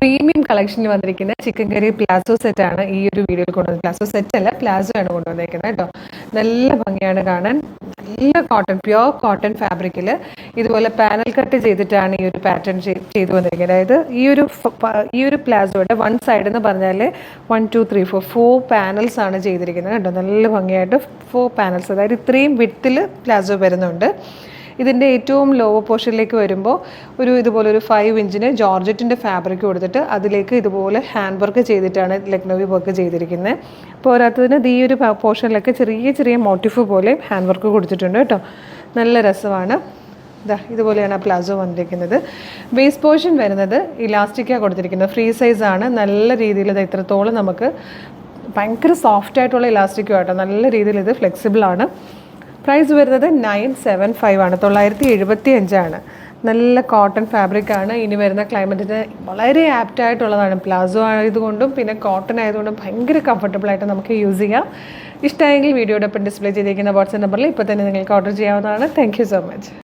Premium കളക്ഷനിൽ വന്നിരിക്കുന്ന chicken കറി palazzo സെറ്റാണ് ഈ ഒരു വീഡിയോയിൽ കൊണ്ടുവന്നത്. പ്ലാസോ സെറ്റ് അല്ല, പ്ലാസോ ആണ് കൊണ്ടുവന്നിരിക്കുന്നത് കേട്ടോ. നല്ല ഭംഗിയാണ് കാണാൻ. നല്ല കോട്ടൺ, പ്യുവർ കോട്ടൺ ഫാബ്രിക്കിൽ ഇതുപോലെ പാനൽ കട്ട് ചെയ്തിട്ടാണ് ഈ ഒരു പാറ്റേൺ ചെയ്തു വന്നിരിക്കുന്നത്. അതായത് ഈ ഒരു പ്ലാസോയുടെ വൺ സൈഡ് എന്ന് പറഞ്ഞാൽ 1 2 3 4 പാനൽസ് ആണ് ചെയ്തിരിക്കുന്നത് കേട്ടോ. നല്ല ഭംഗിയായിട്ട് 4 പാനൽസ്, അതായത് ഇത്രയും വിഡ്ത്തിൽ പ്ലാസോ വരുന്നുണ്ട്. ഇതിൻ്റെ ഏറ്റവും ലോവർ പോർഷനിലേക്ക് വരുമ്പോൾ ഇതുപോലെ ഒരു 5 ഇഞ്ചിന് ജോർജറ്റിൻ്റെ ഫാബ്രിക് കൊടുത്തിട്ട് അതിലേക്ക് ഇതുപോലെ ഹാൻഡ് വർക്ക് ചെയ്തിട്ടാണ് ലക്നൗവി വർക്ക് ചെയ്തിരിക്കുന്നത്. പോരാത്തതിന് ഈ ഒരു പോർഷനിലൊക്കെ ചെറിയ ചെറിയ മോട്ടീഫ് പോലെ ഹാൻഡ് വർക്ക് കൊടുത്തിട്ടുണ്ട് കേട്ടോ. നല്ല രസമാണ്. ഇതുപോലെയാണ് പ്ലാസോ വന്നിരിക്കുന്നത്. ബേസ് പോർഷൻ വരുന്നത് ഇലാസ്റ്റിക്കാണ് കൊടുത്തിരിക്കുന്നത്. ഫ്രീ സൈസാണ്. നല്ല രീതിയിൽ ഇത് ഇത്രത്തോളം നമുക്ക് ഭയങ്കര സോഫ്റ്റ് ആയിട്ടുള്ള ഇലാസ്റ്റിക്കും ആട്ടോ. നല്ല രീതിയിൽ ഇത് ഫ്ലെക്സിബിളാണ്. പ്രൈസ് വരുന്നത് 975 ആണ്, 975 ആണ്. നല്ല കോട്ടൺ ഫാബ്രിക്കാണ്. ഇനി വരുന്ന ക്ലൈമറ്റിന് വളരെ ആപ്റ്റായിട്ടുള്ളതാണ്. പ്ലാസോ ആയതുകൊണ്ടും പിന്നെ കോട്ടൺ ആയതുകൊണ്ടും ഭയങ്കര കംഫർട്ടബിളായിട്ട് നമുക്ക് യൂസ് ചെയ്യാം. ഇഷ്ടമായെങ്കിൽ വീഡിയോടൊപ്പം ഡിസ്പ്ലേ ചെയ്തിരിക്കുന്ന വാട്സ്ആപ്പ് നമ്പറിൽ ഇപ്പോൾ തന്നെ നിങ്ങൾക്ക് ഓർഡർ ചെയ്യാവുന്നതാണ്. Thank you so much.